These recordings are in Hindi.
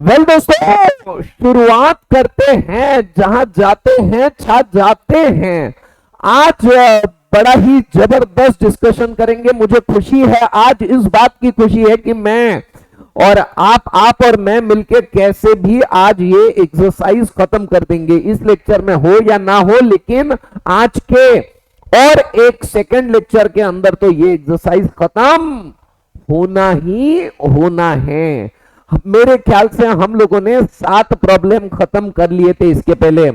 वेल दोस्तों, शुरुआत करते हैं, जहां जाते हैं छा जाते हैं। आज बड़ा ही जबरदस्त डिस्कशन करेंगे। मुझे खुशी है, आज इस बात की खुशी है कि मैं और आप और मैं मिलकर कैसे भी आज ये एक्सरसाइज खत्म कर देंगे। इस लेक्चर में हो या ना हो, लेकिन आज के और एक सेकंड लेक्चर के अंदर तो ये एक्सरसाइज खत्म होना ही होना है। मेरे ख्याल से हम लोगों ने 7 प्रॉब्लम खत्म कर लिए थे इसके पहले।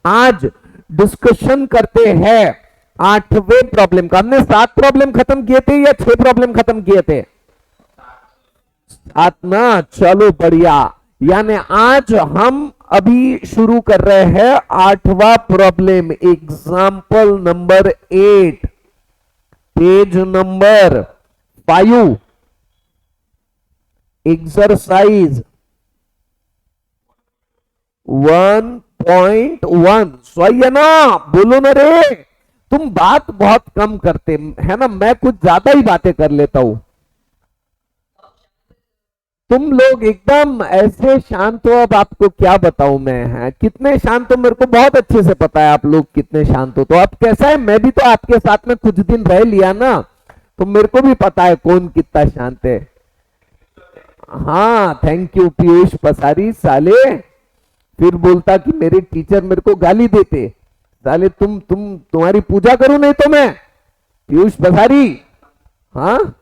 आज डिस्कशन करते हैं 8वें प्रॉब्लम का। हमने 7 प्रॉब्लम खत्म किए थे या 6 प्रॉब्लम खत्म किए थे? 7 ना, चलो बढ़िया। यानी आज हम अभी शुरू कर रहे हैं 8वां problem, example number 8, page number 5, exercise 1.1। सही है ना? बोलो ना रे। तुम बात बहुत कम करते है ना, मैं कुछ ज्यादा ही बातें कर लेता हूं। तुम लोग एकदम ऐसे शांत हो, अब आपको क्या बताऊं मैं, है कितने शांत हो मेरे को बहुत अच्छे से पता है आप लोग कितने शांत हो। तो अब कैसा है, मैं भी तो आपके साथ में कुछ दिन रह लिया ना, तो मेरे को भी पता है कौन कितना शांत है। हाँ, थैंक यू पीयूष पसारी। साले फिर बोलता कि मेरे टीचर मेरे को गाली देते। साले तुम्हारी पूजा करूं नहीं तो मैं? पीयूष पसारी, हाँ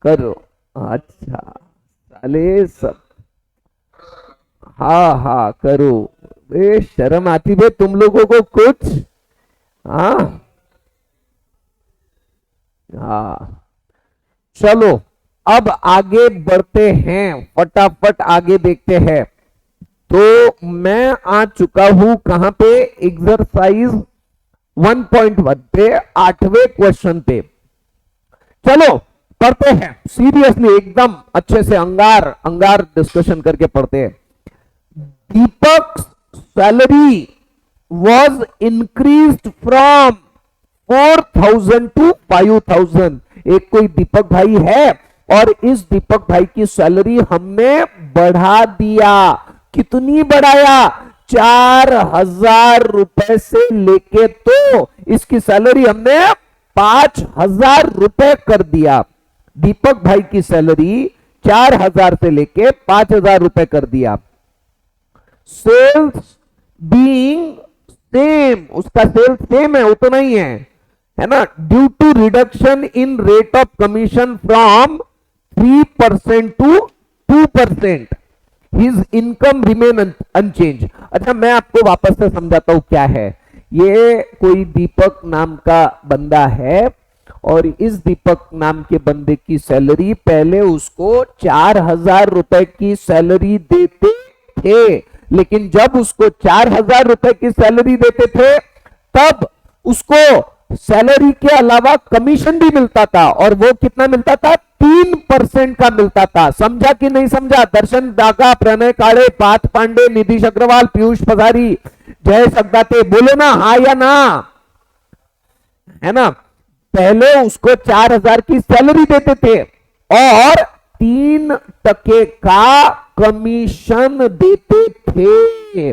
करो। अच्छा साले सब, हाँ हाँ करो। शर्म आती है तुम लोगों को कुछ? हाँ हाँ, चलो अब आगे बढ़ते हैं, फटाफट आगे देखते हैं। तो मैं आ चुका हूं कहां पे? एक्सरसाइज 1.1 पे, 8वें क्वेश्चन पे। चलो पढ़ते हैं सीरियसली, एकदम अच्छे से अंगार अंगार डिस्कशन करके पढ़ते हैं। Deepak salary was increased from 4,000 to 5,000। एक कोई दीपक भाई है और इस दीपक भाई की सैलरी हमने बढ़ा दिया। कितनी बढ़ाया? 4,000 रुपए से लेके तो इसकी सैलरी हमने 5,000 रुपए कर दिया। दीपक भाई की सैलरी 4,000 से लेके 5,000 रुपए कर दिया। सेल्स बीइंग सेम, उसका सेल्स सेम है, उतना ही है ना, due to reduction in rate of commission from 3% to 2%, his income remain unchanged. अच्छा मैं आपको वापस से समझाता हूं क्या है। ये कोई दीपक नाम का बंदा है और इस दीपक नाम के बंदे की सैलरी, पहले उसको 4,000 रुपए की सैलरी देते थे, लेकिन जब उसको 4,000 रुपए की सैलरी देते थे तब उसको सैलरी के अलावा कमीशन भी मिलता था, और वो कितना मिलता था? 3% का मिलता था। समझा कि नहीं समझा? दर्शन दागा, प्रणय काड़े, पार्थ पांडे, निधीश अग्रवाल, पीयूष पसारी, जय सगदाते, बोलो ना हाँ या ना, है ना। पहले उसको 4,000 की सैलरी देते थे और 3% का कमीशन देते थे।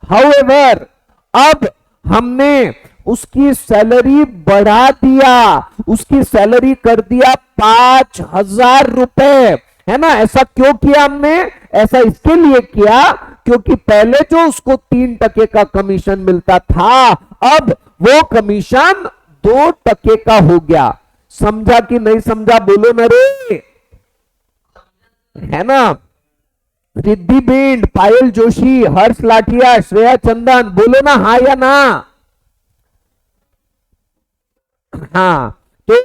हाउएवर अब हमने उसकी सैलरी बढ़ा दिया, उसकी सैलरी कर दिया 5,000 रुपए, है ना। ऐसा क्यों किया हमने? ऐसा इसके लिए किया क्योंकि पहले जो उसको 3% का कमीशन मिलता था, अब वो कमीशन 2% का हो गया। समझा कि नहीं समझा? बोलो ना रे, है ना। रिद्धि बिंड, पायल जोशी, हर्ष लाठिया, श्रेया चंदन, बोलो ना हाँ या ना। हाँ, तो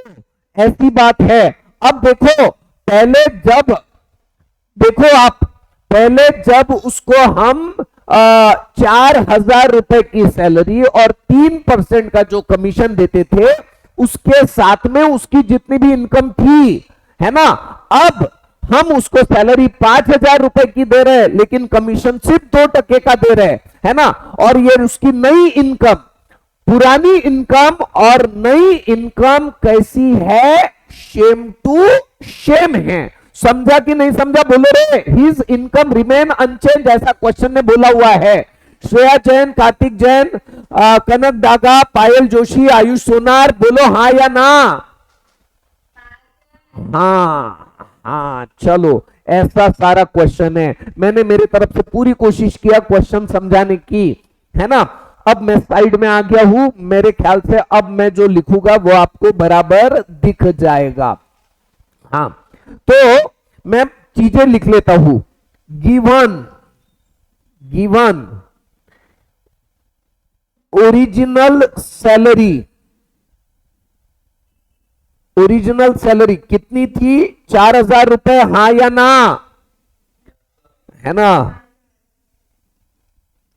ऐसी बात है। अब देखो पहले जब, देखो आप, पहले जब उसको हम 4,000 रुपए की सैलरी और 3% का जो कमीशन देते थे, उसके साथ में उसकी जितनी भी इनकम थी, है ना, अब हम उसको सैलरी 5,000 रुपए की दे रहे हैं लेकिन कमीशन सिर्फ 2% का दे रहे हैं, है ना। और ये उसकी नई इनकम, पुरानी इनकम और नई इनकम कैसी है? सेम टू सेम है। समझा कि नहीं समझा बोलो रे। हिज इनकम रिमेन अनचेंज, ऐसा क्वेश्चन में बोला हुआ है। श्रेया जैन, कार्तिक जैन, कनक दागा, पायल जोशी, आयुष सोनार, बोलो हाँ या ना। हाँ हाँ, चलो ऐसा सारा क्वेश्चन है। मैंने मेरी तरफ से पूरी कोशिश किया क्वेश्चन समझाने की, है ना। अब मैं साइड में आ गया हूं, मेरे ख्याल से अब मैं जो लिखूंगा वो आपको बराबर दिख जाएगा। हाँ, तो मैं चीजें लिख लेता हूं। Given given original salary, original salary कितनी थी? 4,000 रुपए, हाँ या ना, है ना।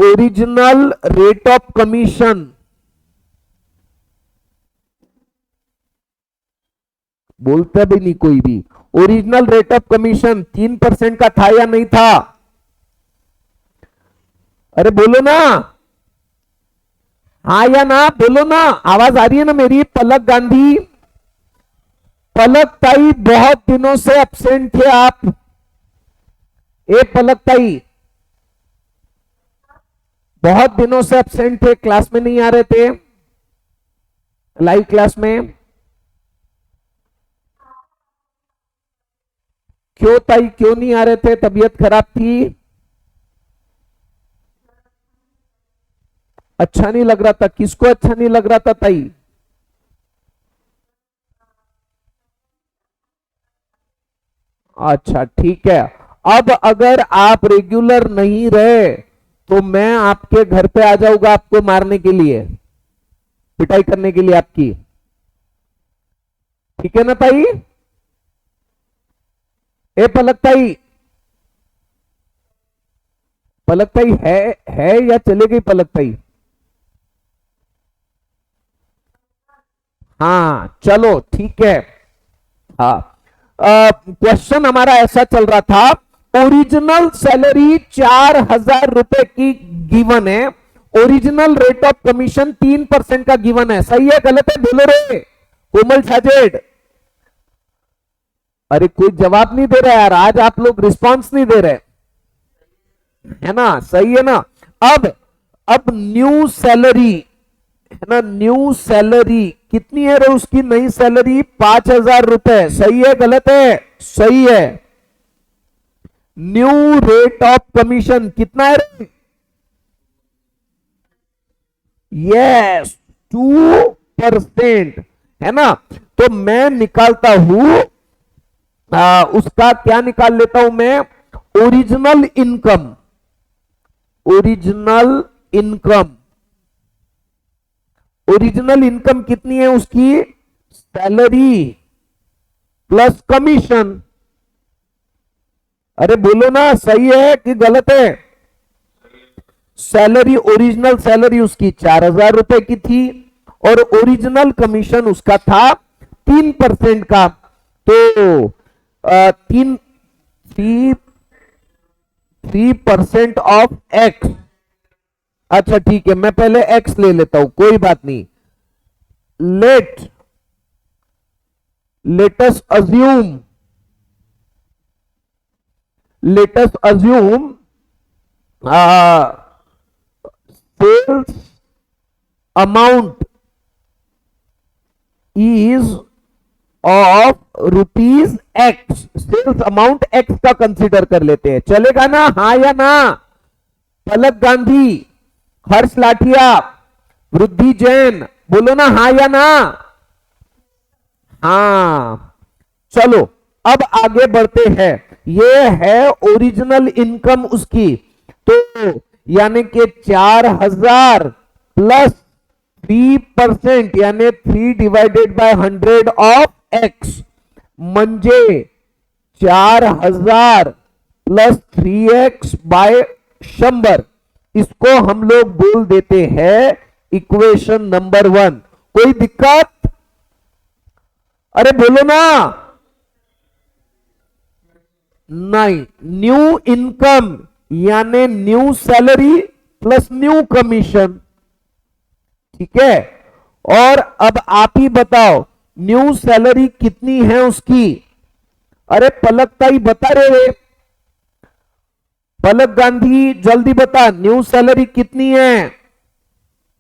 ओरिजिनल रेट ऑफ कमीशन, बोलता भी नहीं कोई भी। ओरिजिनल रेट ऑफ कमीशन 3% का था या नहीं था? अरे बोलो ना, हाँ या ना, बोलो ना, आवाज आ रही है ना मेरी। पलक गांधी, पलक ताई बहुत दिनों से एब्सेंट थे आप। ए पलक ताई, बहुत दिनों से एब्सेंट थे, क्लास में नहीं आ रहे थे, लाइव क्लास में। क्यों ताई, क्यों नहीं आ रहे थे? तबीयत खराब थी? अच्छा नहीं लग रहा था? किसको अच्छा नहीं लग रहा था ताई? अच्छा ठीक है। अब अगर आप रेगुलर नहीं रहे तो मैं आपके घर पे आ जाऊंगा आपको मारने के लिए, पिटाई करने के लिए आपकी। ठीक है ना ताई? ए पलक ताई, पलक ताई है या चले गई पलक ताई? हाँ चलो ठीक है। हाँ, क्वेश्चन हमारा ऐसा चल रहा था, ओरिजिनल सैलरी 4,000 रुपए की गिवन है, ओरिजिनल रेट ऑफ कमीशन 3% का गिवन है। सही है गलत है बोलो रे। कोमल छाजेड, अरे कोई जवाब नहीं दे रहा यार, आज आप लोग रिस्पांस नहीं दे रहे, है ना। सही है ना। अब न्यू सैलरी, है ना, न्यू सैलरी कितनी है रे? उसकी नई सैलरी 5,000 रुपए। सही है गलत है? सही है। न्यू रेट ऑफ कमीशन कितना है रे? यस, 2%, है ना। तो मैं निकालता हूं, उसका क्या निकाल लेता हूं मैं? Original income, original income, original income कितनी है उसकी? Salary plus commission. अरे बोलो ना, सही है कि गलत है? सैलरी, ओरिजिनल सैलरी उसकी 4,000 रुपए की थी और ओरिजिनल कमीशन उसका था 3% का। तो 3% ऑफ एक्स। अच्छा ठीक है, मैं पहले एक्स ले लेता हूं, कोई बात नहीं। Let's assume, let's assume sales amount is of rupees x. Sales amount x का कंसीडर कर लेते हैं, चलेगा ना? हाँ या ना? पलक गांधी, हर्ष लाठिया, वृद्धि जैन, बोलो ना हाँ या ना। हाँ चलो अब आगे बढ़ते हैं। ये है ओरिजिनल इनकम उसकी, तो यानी कि 4,000 प्लस 3% यानी 3/100 ऑफ एक्स, म्हणजे 4,000 प्लस 3x/100। इसको हम लोग बोल देते हैं इक्वेशन नंबर 1। कोई दिक्कत? अरे बोलो ना। नहीं, न्यू इनकम यानी new salary plus new commission, ठीक है। और अब आप ही बताओ न्यू सैलरी कितनी है उसकी? अरे पलक ताई बता रहे, पलक गांधी जल्दी बता, न्यू सैलरी कितनी है?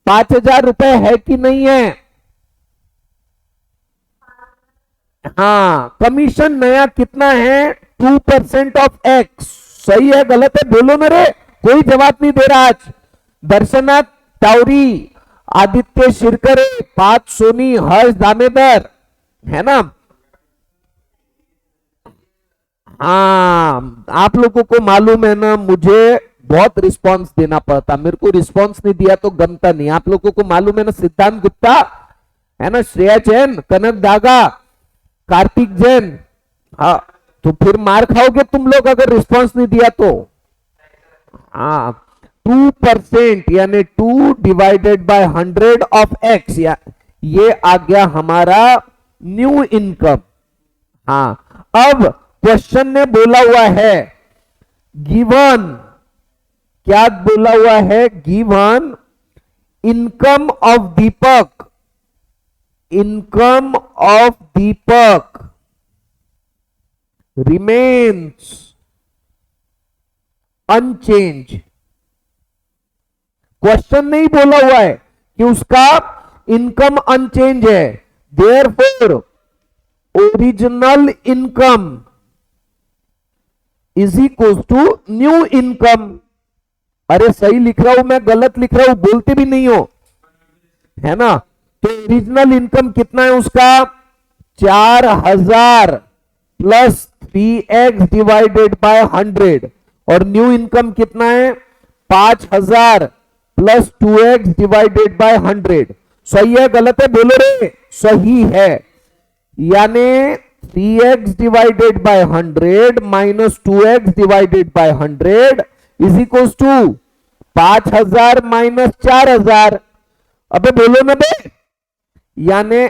5,000 रुपए है कि नहीं है? हाँ, कमीशन नया कितना है? 2% ऑफ एक्स। सही है गलत है बोलो ना रे, कोई जवाब नहीं दे रहा आज। दर्शनाथ टाउरी, आदित्य शिरकर, पार्थ सोनी, हर्ष दानेदर, है ना? हाँ, आप लोगों को मालूम है ना, मुझे बहुत रिस्पांस देना पड़ता, मेरे को रिस्पांस नहीं दिया तो गमता नहीं। आप लोगों को मालूम है ना, सिद्धांत गुप्ता है ना, श्रेया जैन, कनक दागा, कार्तिक जैन, हाँ, तो फिर मार खाओगे तुम लोग अगर रिस्पांस नहीं दिया तो। हाँ, 2% यानी 2 डिवाइडेड बाय 100 ऑफ एक्स, या ये आ गया हमारा न्यू इनकम। हाँ, अब क्वेश्चन ने बोला हुआ है गिवन, क्या बोला हुआ है? Given income of Deepak, income of Deepak remains unchanged. Question नहीं बोला हुआ है कि उसका इनकम अनचेंज है, therefore original income is equal to new income. अरे सही लिख रहा हूं मैं, गलत लिख रहा हूं? बोलते भी नहीं हो, है ना? तो ओरिजिनल इनकम कितना है उसका? 4,000 प्लस 3x डिवाइडेड बाय 100, और न्यू इनकम कितना है? 5,000 प्लस 2x डिवाइडेड बाय 100। सही है गलत है बोलो रे? सही है, यानी 3x divided by 100 minus 2x divided by 100 is equal to 5,000 minus 4,000। अबे बोलो ना बे, यानी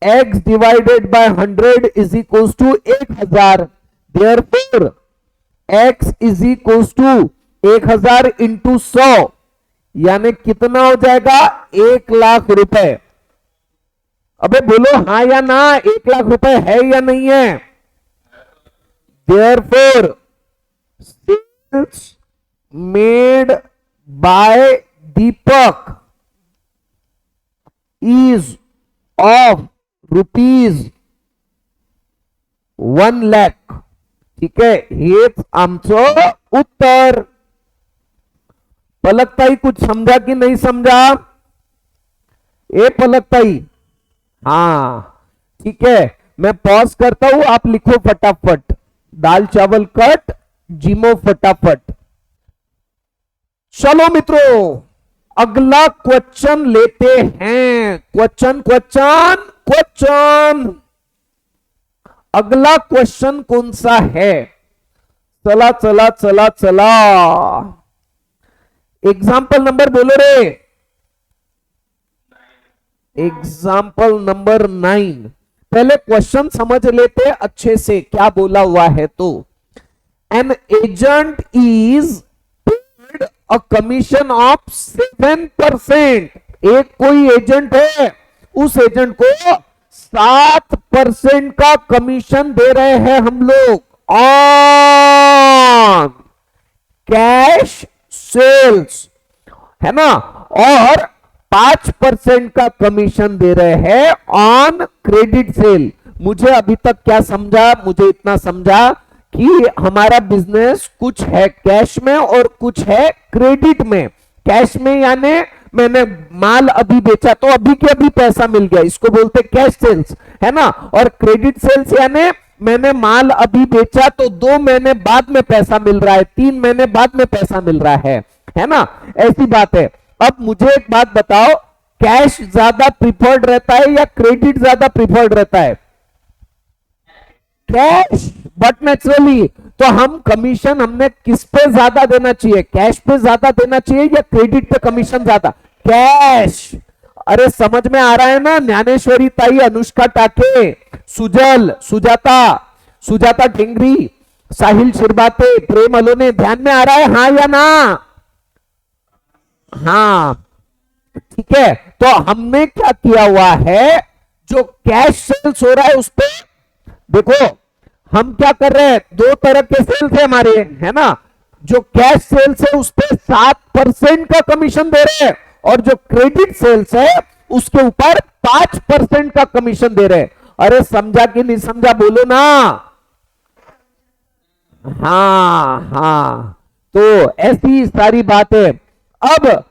x divided by 100 is equal to 1,000, therefore x is equal to 1,000 into 100, यानी कितना हो जाएगा? 1,00,000 रुपए। अबे बोलो हाँ या ना, 1,00,000 रुपए है या नहीं है? Therefore sales made by Deepak is of rupees 1,00,000। ठीक आहे, हेच आमचं उत्तर। पलकताई कुछ समझा कि नहीं समझा? ए पलकताई, हाँ ठीक है, मैं पॉज करता हूं, आप लिखो फटाफट। दाल चावल कट, जिमो फटाफट। चलो मित्रों, अगला क्वेश्चन लेते हैं। क्वेश्चन क्वेश्चन क्वेश्चन, अगला क्वेश्चन कौन सा है? चला चला चला चला, एग्जाम्पल नंबर बोलो रे। Example number 9। पहले क्वेश्चन समझ लेते अच्छे से, क्या बोला हुआ है। तो an agent is paid a commission of 7%। एक कोई एजेंट है, उस एजेंट को 7% का कमीशन दे रहे हैं हम लोग ऑन कैश सेल्स, है ना, और 5% का कमीशन दे रहे हैं ऑन क्रेडिट सेल। मुझे अभी तक क्या समझा? मुझे इतना समझा कि हमारा बिजनेस कुछ है कैश में और कुछ है क्रेडिट में। कैश में यानी मैंने माल अभी बेचा तो अभी के अभी पैसा मिल गया, इसको बोलते कैश सेल्स, है ना। और क्रेडिट सेल्स यानी मैंने माल अभी बेचा तो 2 महीने बाद में पैसा मिल रहा है, 3 महीने बाद में पैसा मिल रहा है ना, ऐसी बात है। अब मुझे एक बात बताओ, कैश ज्यादा प्रिफर्ड रहता है या क्रेडिट ज्यादा प्रिफर्ड रहता है? कैश, बट नेचुरली तो हम कमीशन हमने किस पे ज्यादा देना चाहिए? कैश पे ज्यादा देना चाहिए या क्रेडिट पे कमीशन ज्यादा? कैश। अरे समझ में आ रहा है ना? ज्ञानेश्वरी ताई, अनुष्का टाके, सुजल, सुजाता ढेंगरी, साहिल शिरबाते, प्रेम अलोने, ध्यान में आ रहा है हाँ या ना? हाँ ठीक है। तो हमने क्या किया हुआ है, जो कैश सेल्स हो रहा है उस पे देखो, हम क्या कर रहे हैं, दो तरह के सेल्स है हमारे, है ना। जो कैश सेल्स है उस पे 7% का कमीशन दे रहे हैं, और जो क्रेडिट सेल्स है उसके ऊपर 5% का कमीशन दे रहे हैं। अरे समझा कि नहीं समझा, बोलो ना। हाँ हाँ, तो ऐसी सारी बातें। अब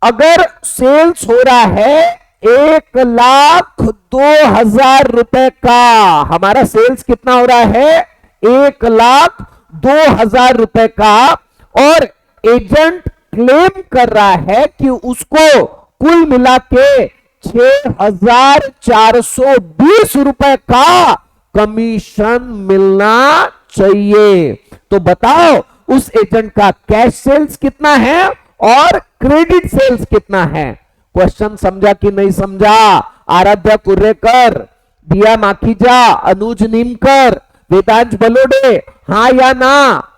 अगर सेल्स हो रहा है 1,02,000 का, हमारा सेल्स कितना हो रहा है, 1,02,000 का, और एजेंट क्लेम कर रहा है कि उसको कुल मिला के 6,420 रुपए का कमीशन मिलना चाहिए। तो बताओ उस एजेंट का कैश सेल्स कितना है और क्रेडिट सेल्स कितना है। क्वेश्चन समझा कि नहीं समझा। आराध्या कुर्रेकर, दिया माखीजा, अनुज नीमकर, वेदांश बलोडे, हाँ या ना।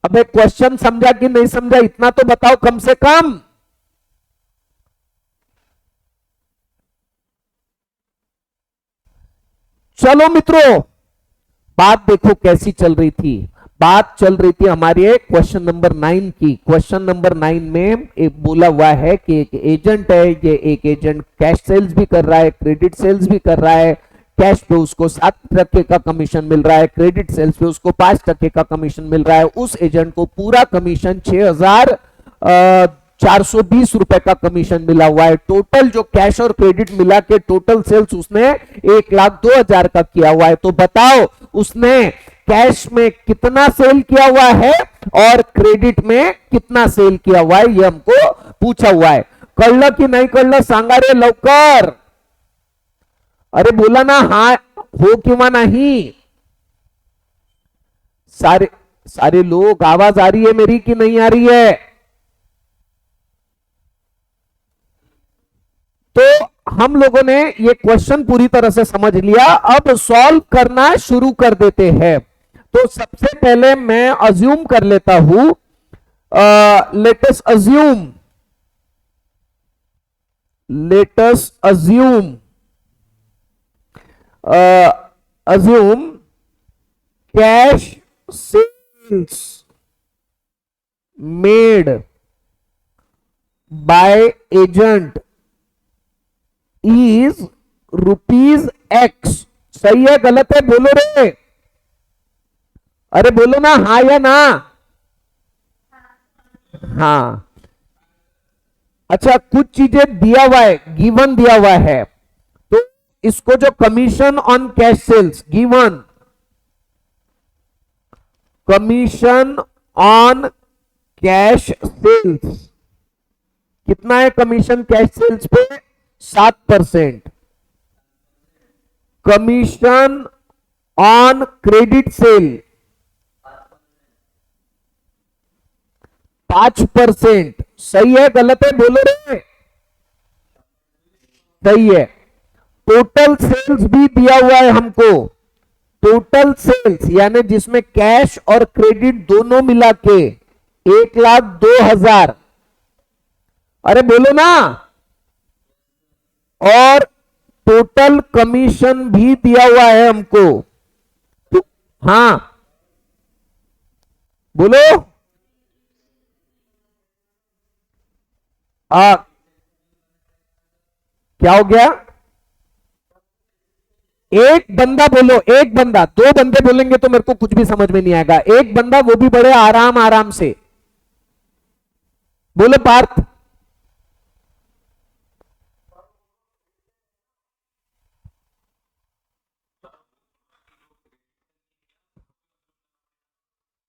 अबे क्वेश्चन समझा कि नहीं समझा, इतना तो बताओ कम से कम। चलो मित्रों, बात देखो कैसी चल रही थी। बात चल रही थी हमारी क्वेश्चन नंबर 9 की। क्वेश्चन नंबर 9 में एक बोला हुआ है कि एक एजेंट है, ये एक एजेंट कैश सेल्स भी कर रहा है, क्रेडिट सेल्स भी कर रहा है। कैश पे उसको 7% का कमीशन मिल रहा है, क्रेडिट सेल्स पे उसको 5% का कमीशन मिल रहा है। उस एजेंट को पूरा कमीशन 6,420 रुपए का कमीशन मिला हुआ है। टोटल जो कैश और क्रेडिट मिला के टोटल सेल्स उसने 1,02,000 का किया हुआ है। तो बताओ उसने कैश में कितना सेल किया हुआ है और क्रेडिट में कितना सेल किया हुआ है, ये हमको पूछा हुआ है। कळलं की नहीं कळलं सांगा रे लवकर। अरे बोला ना हाँ हो किंवा नहीं। सारे लोग, आवाज आ रही है मेरी कि नहीं आ रही है। तो हम लोगों ने ये क्वेश्चन पूरी तरह से समझ लिया। अब सॉल्व करना शुरू कर देते हैं। तो सबसे पहले मैं अज्यूम कर लेता हूं, let's assume cash sales made by agent is ₹X। सही है गलत है बोलो रे। अरे बोलो ना हाँ या ना। हाँ, अच्छा कुछ चीजें दिया हुआ है, गिवन दिया हुआ है। तो इसको जो commission on cash sales given, commission on cash sales कितना है, कमीशन कैश सेल्स पे 7%। Commission on credit sale 5%। सही है गलत है बोलो रे। सही है। टोटल सेल्स भी दिया हुआ है हमको। टोटल सेल्स यानी जिसमें कैश और क्रेडिट दोनों मिला के 1,02,000। अरे बोलो ना। और टोटल कमीशन भी दिया हुआ है हमको। तो हाँ बोलो। क्या हो गया। एक बंदा बोलो, एक बंदा, दो बंदे बोलेंगे तो मेरे को कुछ भी समझ में नहीं आएगा। एक बंदा, वो भी बड़े आराम आराम से बोलो। पार्थ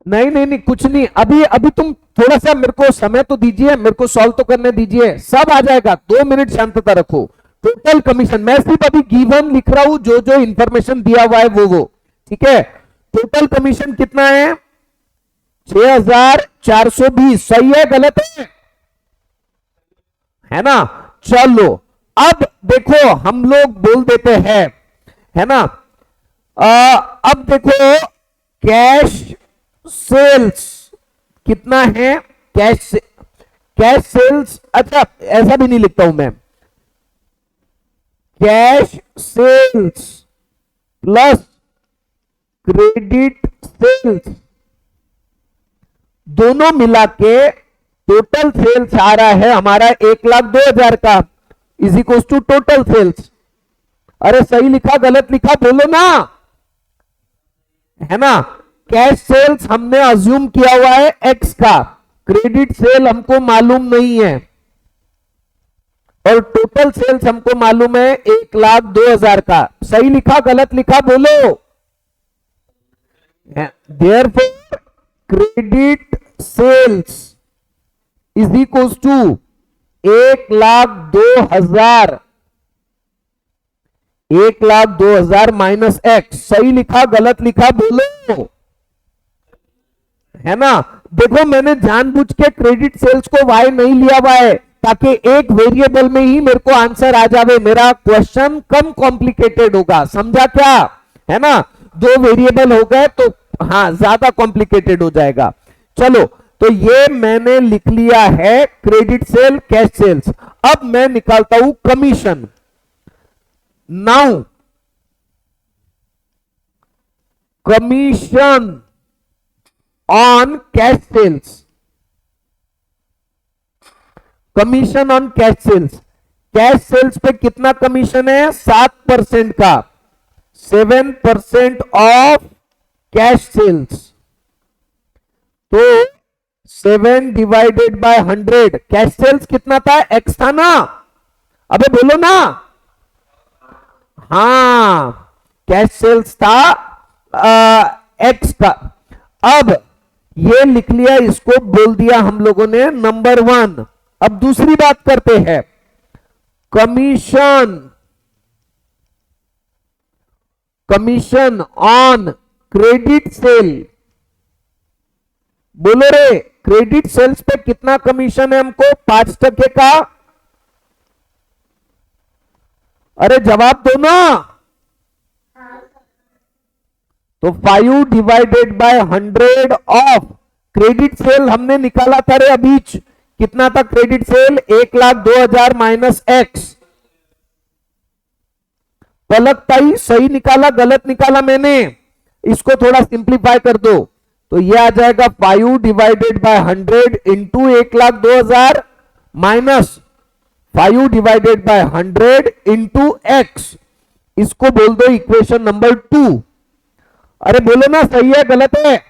नहीं नहीं नहीं कुछ नहीं। अभी अभी तुम थोड़ा सा मेरे को समय तो दीजिए, मेरे को सॉल्व तो करने दीजिए, सब आ जाएगा। 2 मिनट शांतता रखो। टोटल कमीशन मैं सिर्फ अभी गिवन लिख रहा हूं, जो जो इंफॉर्मेशन दिया हुआ है वो ठीक है। टोटल कमीशन कितना है, 6,420। सही है गलत है ना। चलो अब देखो हम लोग बोल देते हैं, है ना। अब देखो कैश सेल्स कितना है, कैश सेल्स, अच्छा ऐसा भी नहीं लिखता हूं मैं। Cash sales plus credit sales, दोनों मिला के टोटल सेल्स आ रहा है हमारा 1,02,000 का, is equal to total sales. अरे सही लिखा गलत लिखा बोलो ना, है ना। कैश सेल्स हमने अज्यूम किया हुआ है एक्स का, क्रेडिट सेल हमको मालूम नहीं है, और टोटल सेल्स हमको मालूम है 1,02,000 का। सही लिखा गलत लिखा बोलो। Therefore credit sales is equal to 1,02,000, 1,02,000 minus x. सही लिखा गलत लिखा बोलो, है ना। देखो मैंने जानबूझ के क्रेडिट सेल्स को वाई नहीं लिया हुआ है ताकि एक वेरिएबल में ही मेरे को आंसर आ जावे, मेरा क्वेश्चन कम कॉम्प्लिकेटेड होगा, समझा क्या, है ना। दो वेरिएबल हो गए तो हाँ ज्यादा कॉम्प्लिकेटेड हो जाएगा। चलो तो ये मैंने लिख लिया है क्रेडिट सेल कैश सेल्स। अब मैं निकालता हूं commission. Now commission on cash sales, commission on cash sales, cash sales पे कितना कमीशन है 7% का, 7% ऑफ कैश सेल्स, तो 7 डिवाइडेड बाय 100, कैश सेल्स कितना था एक्स था ना, अबे बोलो ना, हाँ कैश सेल्स था एक्स का। अब ये लिख लिया, इसको बोल दिया हम लोगों ने नंबर 1। अब दूसरी बात करते हैं, commission, commission on credit cell. बोलो रे, क्रेडिट सेल्स पे कितना कमीशन है हमको 5% का, अरे जवाब दो ना। तो 5 divided by 100 of credit sale हमने निकाला था रे अभी, कितना था क्रेडिट सेल 1,02,000 माइनस एक्स। पलकता ही सही निकाला गलत निकाला मैंने, इसको थोड़ा सिंप्लीफाई कर दो तो ये आ जाएगा 5 divided by 100 into 1,02,000 minus 5 divided by 100 into x. इसको बोल दो इक्वेशन नंबर 2। अरे बोलो ना सही है गलत है।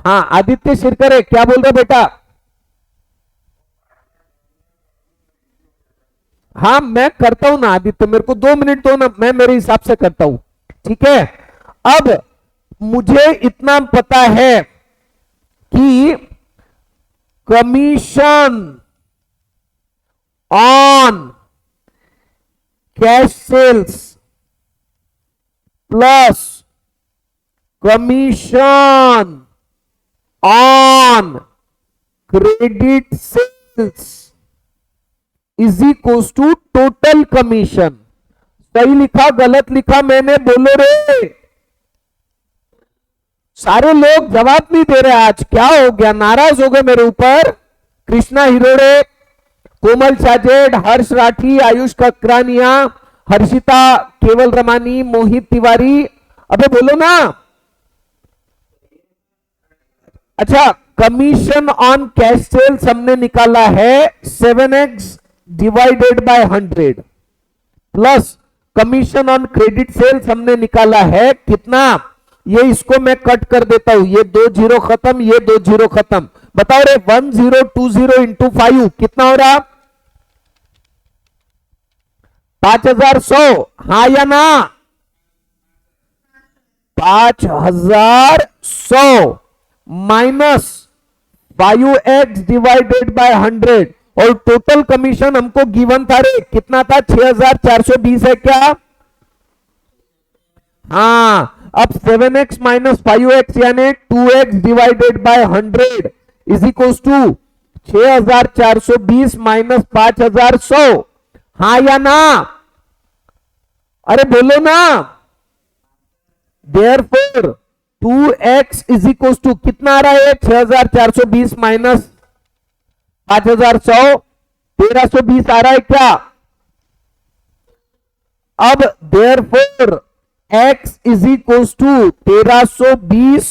हाँ आदित्य शिरकर है, क्या बोल रहे बेटा। हाँ मैं करता हूं ना आदित्य, मेरे को 2 मिनट दो ना, मैं मेरे हिसाब से करता हूं, ठीक है। अब मुझे इतना पता है कि commission on cash sales plus commission on credit sales is equal to total commission. सही लिखा गलत लिखा मैंने, बोलो रे। सारे लोग जवाब नहीं दे रहे, आज क्या हो गया, नाराज हो गए मेरे ऊपर। कृष्णा हिरोड़े, कोमल साजेड, हर्ष राठी, आयुष ककरानिया, हर्षिता केवल रमानी, मोहित तिवारी, अबे बोलो ना। अच्छा कमीशन ऑन कैश सेल्स हमने निकाला है 7x divided by 100 plus commission on credit sales हमने निकाला है कितना, ये इसको मैं कट कर देता हूं, ये 2 0 खत्म, ये 2 0 खत्म। बताओ रे 1020 इंटू 5 कितना हो रहा 5,100, हाँ या ना 5,100 माइनस 5x डिवाइडेड बाय 100 और टोटल कमीशन हमको गिवन था रे कितना था 6,420 है क्या। हाँ अब 7x माइनस 5x यानी 2x divided by 100 is equal to 6,420 minus 5,100, हाँ या ना, अरे बोलो ना। Therefore 2x is equal to कितना आ रहा है 6,420 माइनस 5,100, 1,320 आ रहा है क्या। अब therefore x is equal to 1320,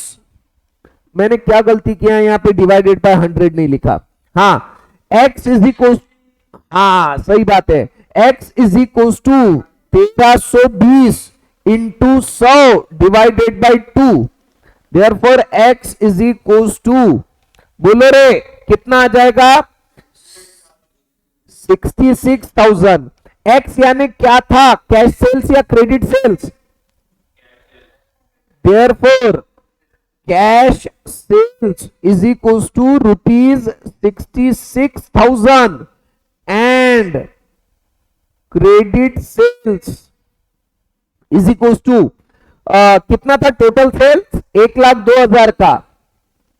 मैंने क्या गलती किया है, यहां पे डिवाइडेड बाय 100 नहीं लिखा। हाँ, x इज इक्वल, हाँ सही बात है, x is equal to 1320 into 100 divided by 2, therefore x is equal to, बोलो रे कितना आ जाएगा, 66,000। x यानी क्या था, कैश सेल्स या credit sales, therefore cash sales is equal to rupees 66,000 and credit sales is equal to कितना था टोटल सेल्स, 1,02,000 का,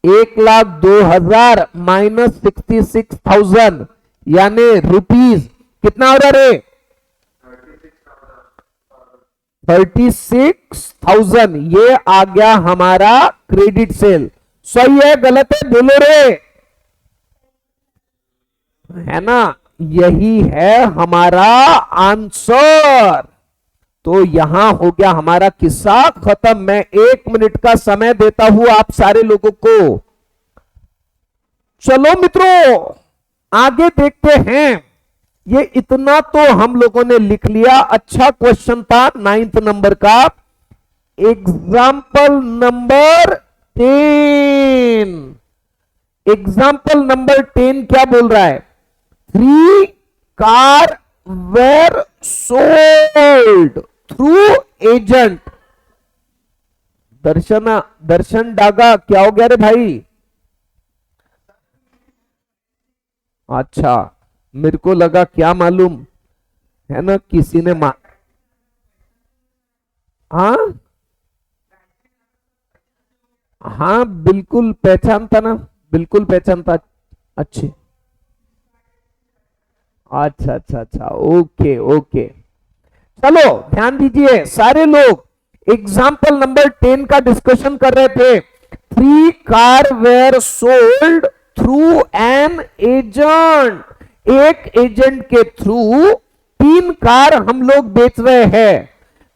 1,02,000 माइनस 66,000 यानी रुपीज कितना हो रहा रे, 36,000, ये आ गया हमारा क्रेडिट सेल। सही है गलत है, बोलो रे, है ना, यही है हमारा आंसर। तो यहां हो गया हमारा किस्सा खत्म। मैं 1 मिनट का समय देता हूं आप सारे लोगों को। चलो मित्रों आगे देखते हैं। ये इतना तो हम लोगों ने लिख लिया, अच्छा क्वेश्चन था 9th नंबर का। एग्जाम्पल नंबर 10, एग्जाम्पल नंबर 10 क्या बोल रहा है, 3 car were sold through agent. Darshan Daga, क्या हो गया रे भाई, अच्छा मेरे को लगा क्या मालूम, है ना, किसी ने हाँ हाँ बिल्कुल पहचानता ना, बिल्कुल पहचानता। अच्छे, अच्छा अच्छा अच्छा, ओके ओके। चलो ध्यान दीजिए सारे लोग, एग्जाम्पल नंबर 10 का डिस्कशन कर रहे थे। 3 car were sold through an agent, एक एजेंट के थ्रू 3 कार हम लोग बेच रहे हैं।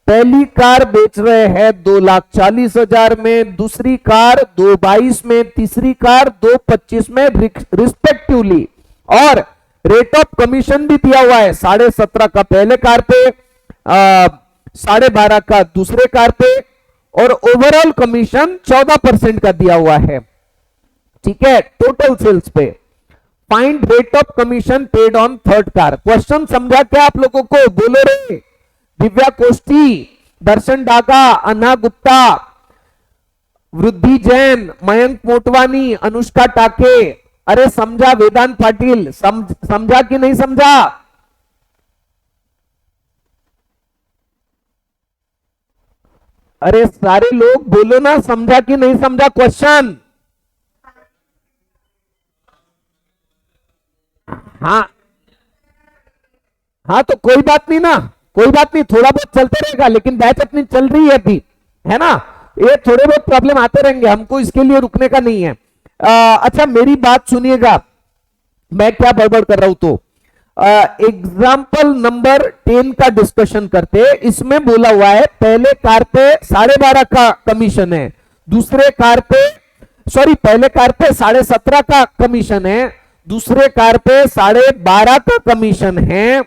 पहली कार बेच रहे हैं 2,40,000 में, दूसरी कार 2,22 में, तीसरी कार 2,25 में रिस्पेक्टिवली, और रेट ऑफ कमीशन भी दिया हुआ है 17.5 का पहले कार पे, 12.5 का दूसरे कार पे, और ओवरऑल कमीशन 14% का दिया हुआ है। ठीक है, टोटल सेल्स पे। Find rate of commission paid on third car. Question समझा क्या आप लोगों को, बोलो रे, दिव्या कोष्टी, दर्शन डागा, अन्ना गुप्ता, वृद्धि जैन, मयंक मोटवानी, अनुष्का टाके, अरे समझा वेदांत पाटिल, समझा कि नहीं समझा, अरे सारे लोग बोलो ना, समझा कि नहीं समझा क्वेश्चन। हाँ हाँ तो कोई बात नहीं ना, कोई बात नहीं, थोड़ा बहुत चलते रहेगा, लेकिन बैच अपनी चल रही है अभी, है ना, ये थोड़े बहुत प्रॉब्लम आते रहेंगे, हमको इसके लिए रुकने का नहीं है। अच्छा मेरी बात सुनिएगा, मैं क्या बड़बड़ कर रहा हूं, तो एग्जाम्पल नंबर 10 का डिस्कशन करते। इसमें बोला हुआ है पहले कार पे 12.5 का कमीशन है, दूसरे कार पे, सॉरी पहले कार पे 17.5 का कमीशन है, दूसरे कार पे 12.5 का कमीशन है,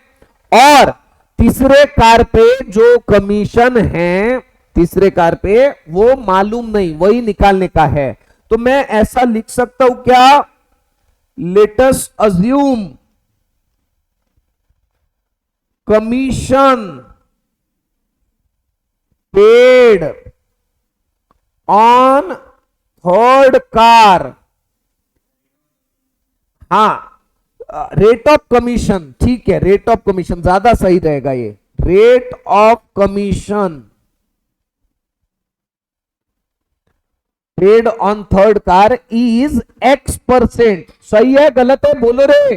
और तीसरे कार पे जो कमीशन है, तीसरे कार पे वो मालूम नहीं, वही निकालने का है। तो मैं ऐसा लिख सकता हूं क्या, let us assume commission paid on third car, हाँ रेट ऑफ कमीशन, ठीक है, रेट ऑफ कमीशन ज्यादा सही रहेगा, ये rate of commission paid on third car is X%। सही है गलत है, बोलो रे,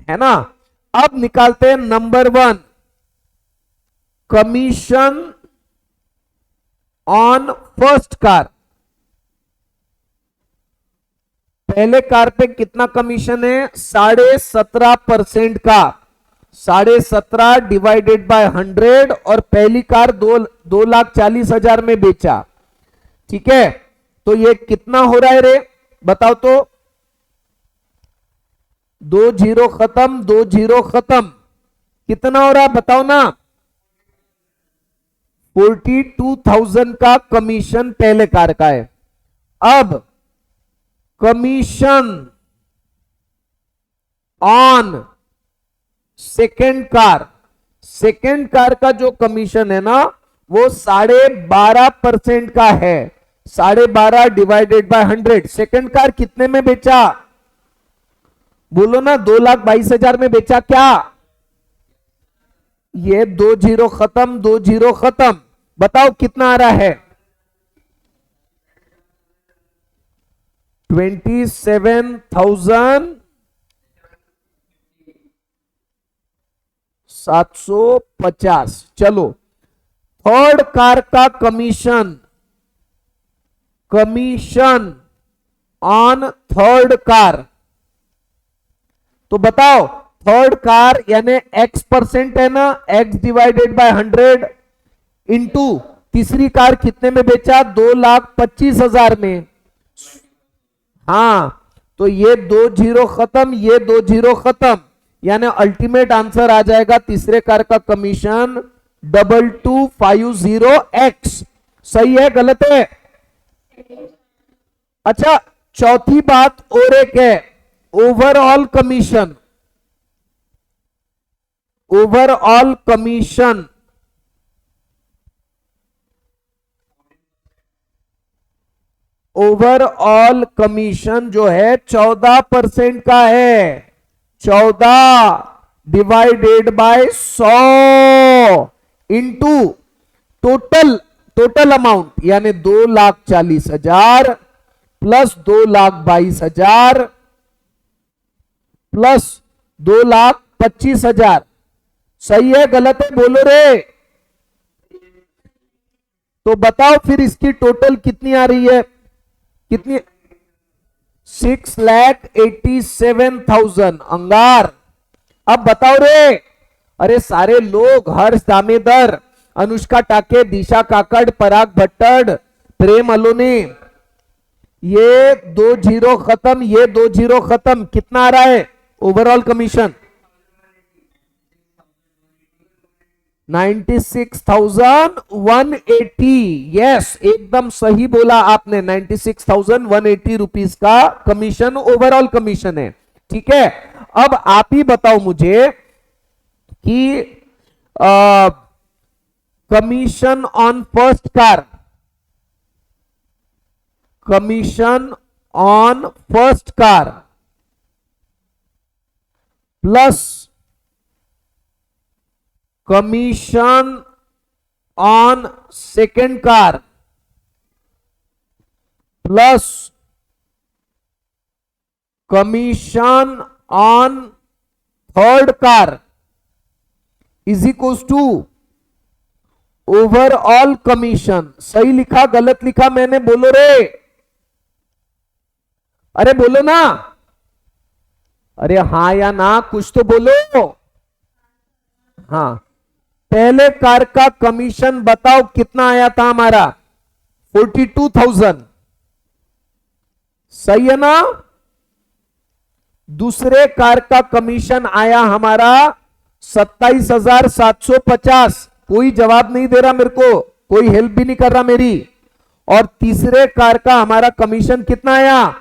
है ना। अब निकालते हैं number 1, commission on first car. पहले कार पे कितना कमीशन है, 17.5% का, 17.5 डिवाइडेड बाय 100 और पहली कार 2,40,000 में बेचा। ठीक है, तो ये कितना हो रहा है रे, बताओ तो। 2 जीरो खत्म, 2 जीरो खत्म, कितना हो रहा है बताओ ना। 42,000 का कमीशन पहले कार का है। अब commission on second car, second car का जो कमीशन है ना वो 12.5% का है। 12.5 डिवाइडेड बाय 100, सेकेंड कार कितने में बेचा बोलो ना, 2,22,000 में बेचा क्या। ये 2 जीरो खत्म, 2 जीरो खत्म, बताओ कितना आ रहा है। 27,750। चलो, थर्ड कार का commission, commission on third car, तो बताओ थर्ड कार यानी x% है ना, x डिवाइडेड बाय 100 इंटू तीसरी कार कितने में बेचा, 2,25,000 में। हाँ, तो ये 2 जीरो खत्म, ये 2 जीरो खत्म, यानी अल्टीमेट आंसर आ जाएगा तीसरे कार का कमीशन 2250x। सही है गलत है। अच्छा, चौथी बात और एक है, overall commission, overall commission, overall commission जो है 14% का है। 14 divided by 100 into total amount यानी 2,40,000 प्लस 2,22,000 प्लस 2,25,000। सही है गलत है बोलो रे। तो बताओ फिर इसकी टोटल कितनी आ रही है, कितनी, 6,87,000 अंगार। अब बताओ रे, अरे सारे लोग हर्ष दामेदर, अनुष्का टाके, दिशा काकड़, पराग भट्टड़, प्रेम अलोने, ये 2 जीरो खत्म, ये 2 जीरो खत्म, कितना आ रहा है ओवरऑल कमीशन, 96,180। यस, एकदम सही बोला आपने, 96,180 रुपीस का कमीशन ओवरऑल कमीशन है। ठीक है, अब आप ही बताओ मुझे कि commission on first car, commission on first car plus commission on second car plus commission on third car is equals to overall commission. सही लिखा गलत लिखा मैंने बोलो रे, अरे बोलो ना, अरे हाँ या ना कुछ तो बोलो। हाँ, पहले कार का कमीशन बताओ कितना आया था हमारा, 42,000। सही है ना। दूसरे कार का कमीशन आया हमारा 27,750। कोई जवाब नहीं दे रहा मेरे को, कोई हेल्प भी नहीं कर रहा मेरी। और तीसरे कार का हमारा कमीशन कितना आया,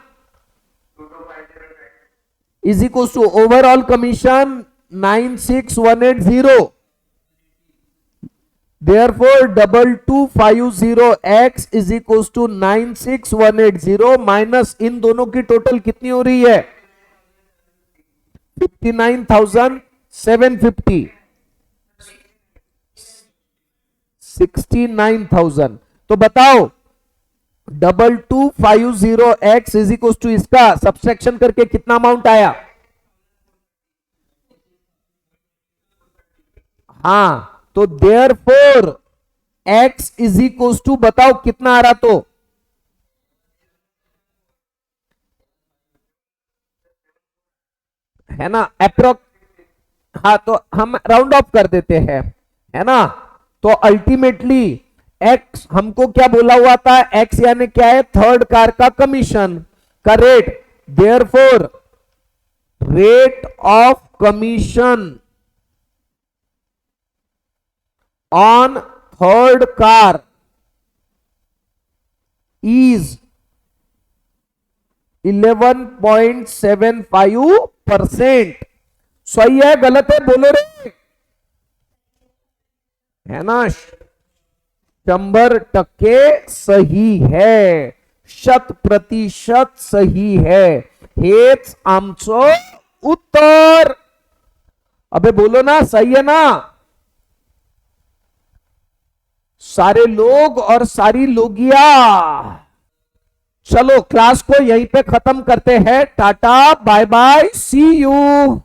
is equal to overall commission 96,180। Therefore 2250x is equals to 96,180 minus इन दोनों की टोटल कितनी हो रही है, 59,750, 69,000। तो बताओ 2250x इज इक्वल टू इसका सब्सट्रैक्शन करके कितना अमाउंट आया। हाँ, तो therefore x is equal to बताओ कितना आ रहा, तो है ना अप्रोक्स, हाँ तो हम राउंड ऑफ कर देते हैं, है ना। तो अल्टीमेटली एक्स हमको क्या बोला हुआ था, एक्स यानी क्या है, थर्ड कार का कमीशन का rate, therefore rate of commission on third car is 11.75%। सही है गलत है बोलो रे, है ना। 100% सही है, 100% सही है, हेच आमचं उत्तर। अबे बोलो ना, सही है ना सारे लोग और सारी लोगिया। चलो क्लास को यहीं पे खत्म करते हैं, tata bye bye see you.